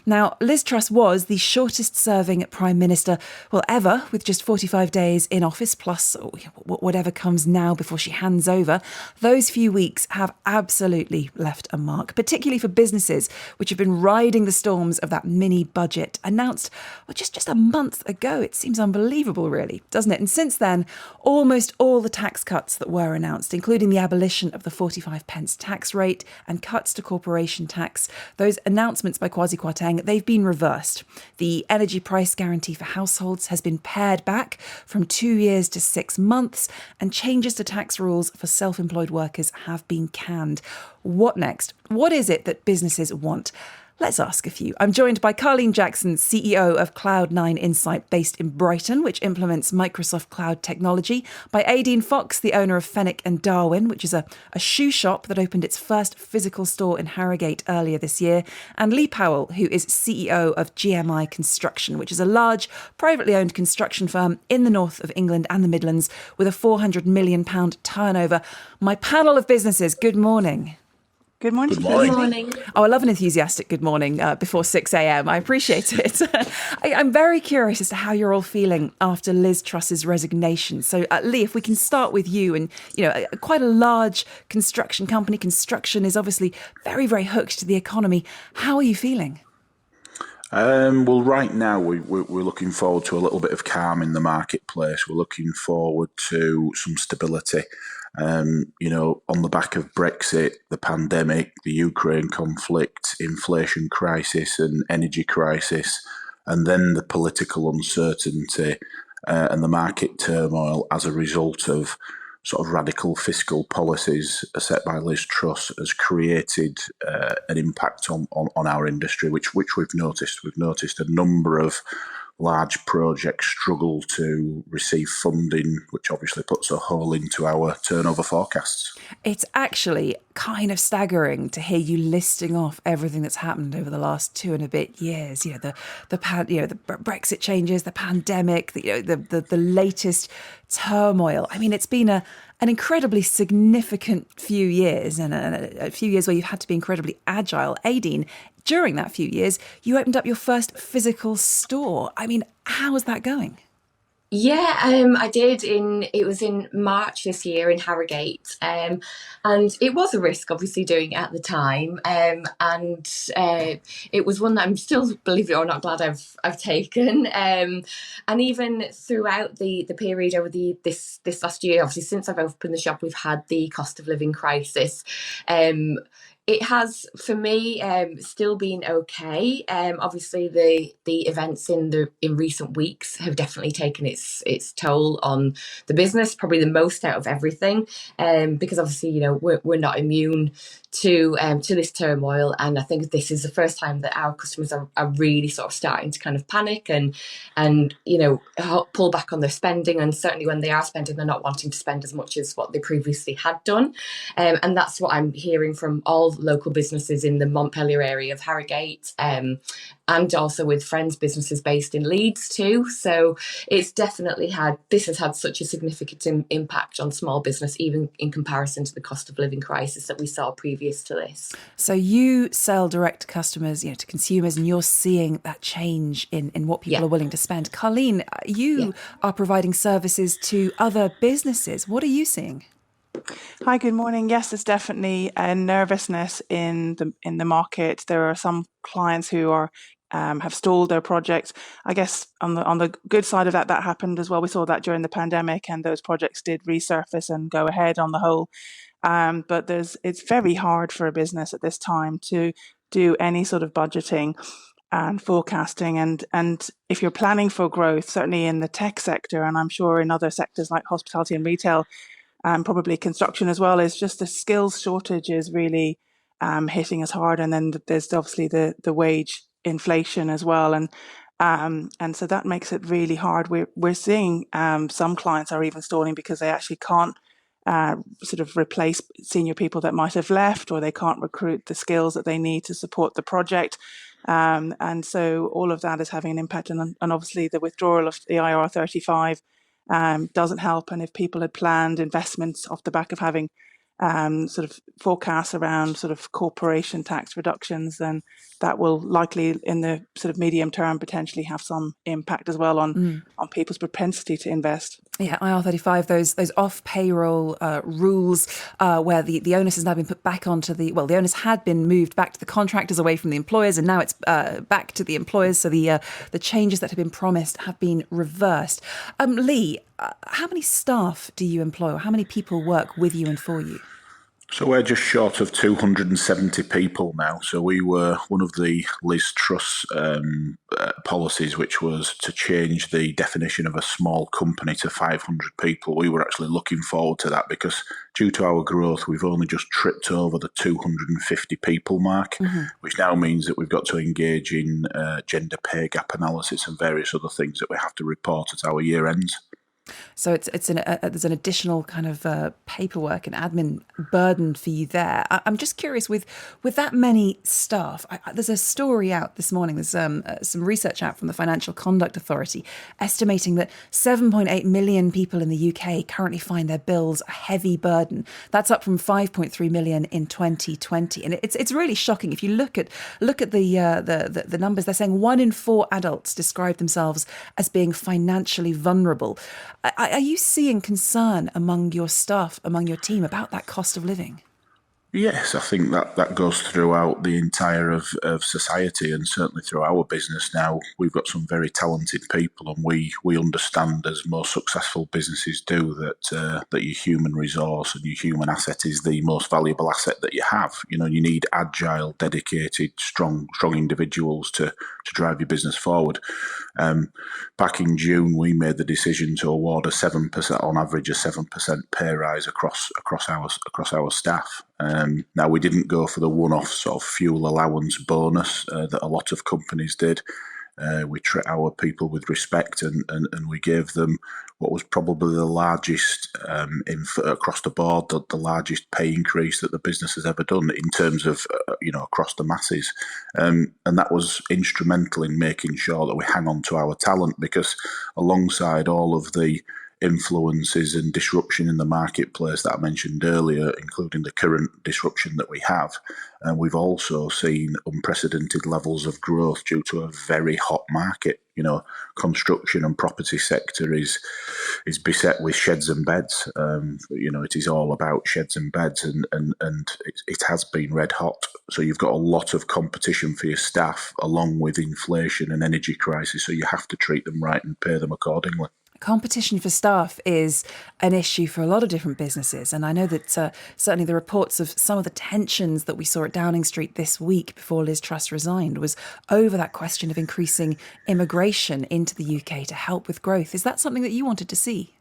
Now, Liz Truss was the shortest serving Prime Minister, well, ever, with just 45 days in office, plus whatever comes now before she hands over. Those few weeks have absolutely left a mark, particularly for businesses which have been riding the storms of that mini budget announced just a month ago. It seems unbelievable, really, doesn't it? And since then, almost all the tax cuts that were announced, including the abolition of the 45 pence tax rate and cuts to corporation tax, those announcements by Kwasi Kwarteng, they've been reversed. The energy price guarantee for households has been pared back from 2 years to 6 months, and changes to tax rules for self-employed workers have been canned. What next? What is it that businesses want? Let's ask a few. I'm joined by Carlene Jackson, CEO of Cloud9 Insight, based in Brighton, which implements Microsoft Cloud technology, by Aideen Fox, the owner of Fenwick and Darwin, which is a shoe shop that opened its first physical store in Harrogate earlier this year, and Lee Powell, who is CEO of GMI Construction, which is a large, privately owned construction firm in the north of England and the Midlands with a £400 million turnover. My panel of businesses, good morning. Good morning. Good morning. Good morning. Oh, I love an enthusiastic good morning before 6 a.m. I appreciate it. I'm very curious as to how you're all feeling after Liz Truss's resignation. So, Lee, if we can start with you, and quite a large construction company. Construction is obviously very, very hooked to the economy. How are you feeling? Well, right now we're looking forward to a little bit of calm in the marketplace. We're looking forward to some stability. On the back of Brexit, the pandemic, the Ukraine conflict, inflation crisis and energy crisis, and then the political uncertainty and the market turmoil as a result of sort of radical fiscal policies set by Liz Truss has created an impact on our industry, which we've noticed. We've noticed a number of large projects struggle to receive funding, which obviously puts a hole into our turnover forecasts. It's actually kind of staggering to hear you listing off everything that's happened over the last 2 and a bit years. The Brexit changes, the pandemic, the latest turmoil. I mean, it's been an incredibly significant few years, and a few years where you've had to be incredibly agile. Aideen, during that few years, you opened up your first physical store. I mean, how is that going? Yeah, I did. It was in March this year in Harrogate, and it was a risk, obviously, doing it at the time, and it was one that I'm still, believe it or not, glad I've taken. And even throughout the period over this last year, obviously since I've opened the shop, we've had the cost of living crisis. It has, for me, still been okay. Obviously, the events in recent weeks have definitely taken its toll on the business, probably the most out of everything, because obviously, we're not immune to this turmoil, and I think this is the first time that our customers are really sort of starting to kind of panic and pull back on their spending, and certainly when they are spending, they're not wanting to spend as much as what they previously had done, and that's what I'm hearing from all local businesses in the Montpellier area of Harrogate, and also with friends businesses based in Leeds too. So it's definitely had such a significant impact on small business, even in comparison to the cost of living crisis that we saw previous to this. So you sell direct to customers, to consumers, and you're seeing that change in what people are willing to spend. Carlene, you are providing services to other businesses. What are you seeing? Hi, good morning. Yes, there's definitely a nervousness in the market. There are some clients who have stalled their projects. I guess on the good side of that happened as well. We saw that during the pandemic, and those projects did resurface and go ahead on the whole. But it's very hard for a business at this time to do any sort of budgeting and forecasting. And if you're planning for growth, certainly in the tech sector, and I'm sure in other sectors like hospitality and retail, and probably construction as well, is just the skills shortage is really hitting us hard. And then there's obviously the wage inflation as well. And so that makes it really hard. We're seeing some clients are even stalling because they actually can't sort of replace senior people that might have left, or they can't recruit the skills that they need to support the project. And so all of that is having an impact. And obviously the withdrawal of the IR35 doesn't help. And if people had planned investments off the back of having sort of forecasts around sort of corporation tax reductions, then that will likely in the sort of medium term potentially have some impact as well on people's propensity to invest. Yeah, IR35, those off payroll rules where the onus has now been put back onto the onus had been moved back to the contractors away from the employers, and now it's back to the employers. So the changes that have been promised have been reversed. Lee, how many staff do you employ, or how many people work with you and for you? So we're just short of 270 people now. So we were one of the Liz Truss policies, which was to change the definition of a small company to 500 people. We were actually looking forward to that because due to our growth, we've only just tripped over the 250 people mark, which now means that we've got to engage in gender pay gap analysis and various other things that we have to report at our year ends. So there's an additional kind of paperwork and admin burden for you there. I'm just curious, with that many staff, there's a story out this morning. There's some research out from the Financial Conduct Authority estimating that 7.8 million people in the UK currently find their bills a heavy burden. That's up from 5.3 million in 2020, and it's really shocking. If you look at the numbers, they're saying 1 in 4 adults describe themselves as being financially vulnerable. Are you seeing concern among your staff, among your team, about that cost of living? Yes, I think that goes throughout the entire of society, and certainly through our business now. We've got some very talented people, and we understand, as most successful businesses do, that your human resource and your human asset is the most valuable asset that you have. You know, you need agile, dedicated, strong individuals to drive your business forward. Back in June, we made the decision to award a 7%, on average, a 7% pay rise across our staff. Now, we didn't go for the one-off sort of fuel allowance bonus that a lot of companies did. We treat our people with respect, and we gave them what was probably the largest across the board, the largest pay increase that the business has ever done in terms of across the masses, and that was instrumental in making sure that we hang on to our talent, because alongside all of the influences and disruption in the marketplace that I mentioned earlier, including the current disruption that we have, and we've also seen unprecedented levels of growth due to a very hot market. You know, construction and property sector is beset with sheds and beds. It is all about sheds and beds, and it has been red hot. So you've got a lot of competition for your staff, along with inflation and energy crisis. So you have to treat them right and pay them accordingly. Competition for staff is an issue for a lot of different businesses. And I know that certainly the reports of some of the tensions that we saw at Downing Street this week before Liz Truss resigned was over that question of increasing immigration into the UK to help with growth. Is that something that you wanted to see?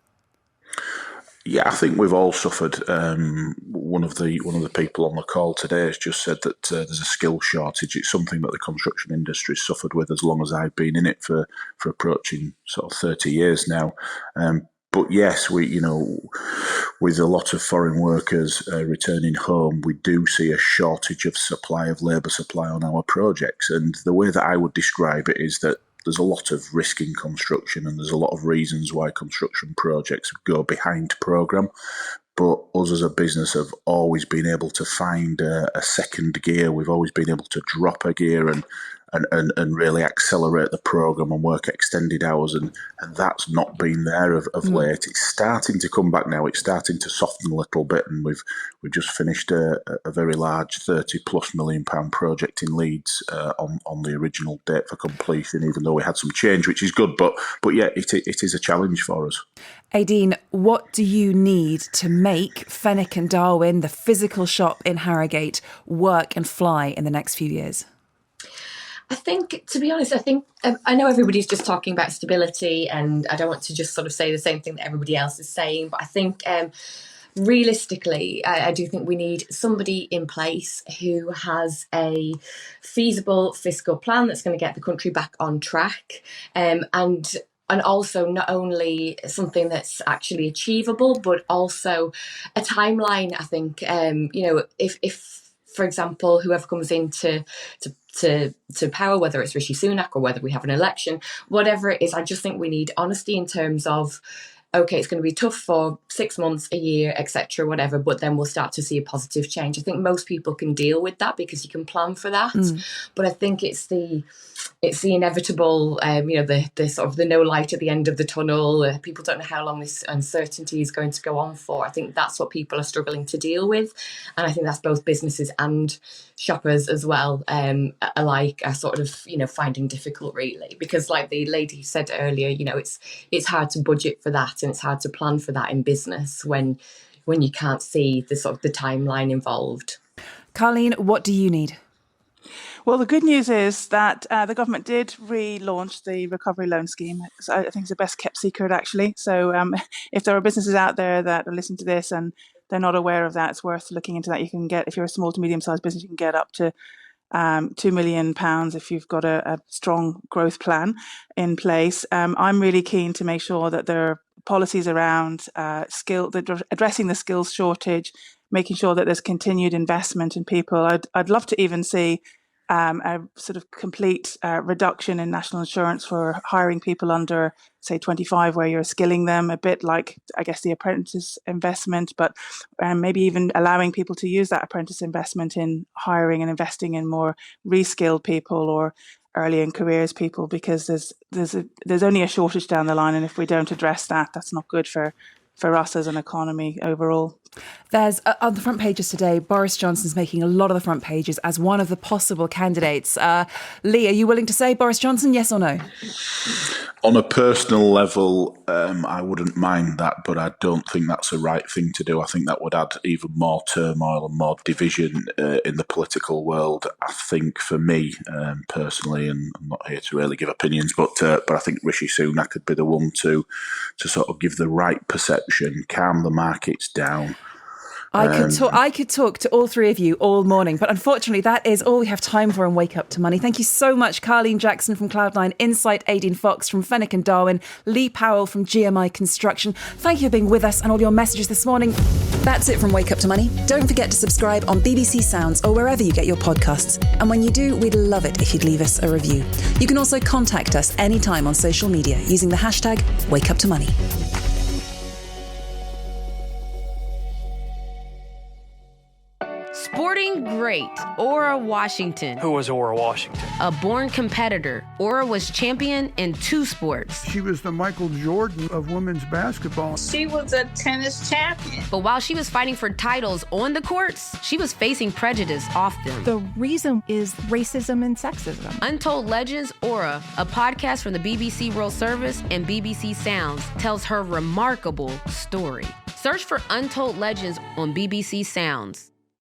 Yeah, I think we've all suffered. One of the people on the call today has just said that there's a skill shortage. It's something that the construction industry has suffered with as long as I've been in it for approaching sort of 30 years now. But yes, with a lot of foreign workers returning home, we do see a shortage of labour supply on our projects. And the way that I would describe it is that there's a lot of risk in construction, and there's a lot of reasons why construction projects go behind programme. But us as a business have always been able to find a second gear. We've always been able to drop a gear and really accelerate the programme and work extended hours, and that's not been there of late. It's starting to come back now. It's starting to soften a little bit, and we've just finished a very large £30+ million project in Leeds on the original date for completion, even though we had some change, which is good. But yeah, it is a challenge for us. Aideen, what do you need to make Fenwick and Darwin, the physical shop in Harrogate, work and fly in the next few years? I think, to be honest, I know everybody's just talking about stability, and I don't want to just sort of say the same thing that everybody else is saying, but I think realistically, I do think we need somebody in place who has a feasible fiscal plan that's going to get the country back on track, and also not only something that's actually achievable, but also a timeline. I think, if for example, whoever comes into to power, whether it's Rishi Sunak or whether we have an election, whatever it is, I just think we need honesty in terms of okay, it's going to be tough for 6 months, a year, etc., whatever, but then we'll start to see a positive change. I think most people can deal with that because you can plan for that. But I think it's the inevitable, the sort of the no light at the end of the tunnel. People don't know how long this uncertainty is going to go on for. I think that's what people are struggling to deal with. And I think that's both businesses and shoppers as well, alike are sort of, finding difficult really, because like the lady said earlier, it's hard to budget for that, and it's hard to plan for that in business when you can't see the sort of the timeline involved. Carlene, what do you need? Well, the good news is that the government did relaunch the recovery loan scheme. So I think it's the best kept secret, actually. So if there are businesses out there that are listening to this and they're not aware of that, it's worth looking into that. You can get, if you're a small to medium-sized business, you can get up to £2 million if you've got a strong growth plan in place. I'm really keen to make sure that there are policies around addressing the skills shortage, making sure that there's continued investment in people. I'd love to even see a sort of complete reduction in national insurance for hiring people under, say, 25, where you're skilling them, a bit like, I guess, the apprentice investment, but maybe even allowing people to use that apprentice investment in hiring and investing in more reskilled people or early in careers people, because there's only a shortage down the line, and if we don't address that, that's not good for us as an economy overall. There's on the front pages today, Boris Johnson's making a lot of the front pages as one of the possible candidates. Lee, are you willing to say Boris Johnson, yes or no? On a personal level, I wouldn't mind that, but I don't think that's the right thing to do. I think that would add even more turmoil and more division in the political world. I think for me, personally, and I'm not here to really give opinions, but I think Rishi Sunak could be the one to sort of give the right perception, calm the markets down. I could talk to all three of you all morning, but unfortunately that is all we have time for on Wake Up to Money. Thank you so much, Carlene Jackson from Cloud9 Insight, Aideen Fox from Fenwick and Darwin, Lee Powell from GMI Construction. Thank you for being with us and all your messages this morning. That's it from Wake Up to Money. Don't forget to subscribe on BBC Sounds or wherever you get your podcasts. And when you do, we'd love it if you'd leave us a review. You can also contact us anytime on social media using the hashtag WakeUpToMoney. Sporting great, Ora Washington. Who was Ora Washington? A born competitor, Ora was champion in 2 sports. She was the Michael Jordan of women's basketball. She was a tennis champion. But while she was fighting for titles on the courts, she was facing prejudice off them. The reason is racism and sexism. Untold Legends, Ora, a podcast from the BBC World Service and BBC Sounds, tells her remarkable story. Search for Untold Legends on BBC Sounds.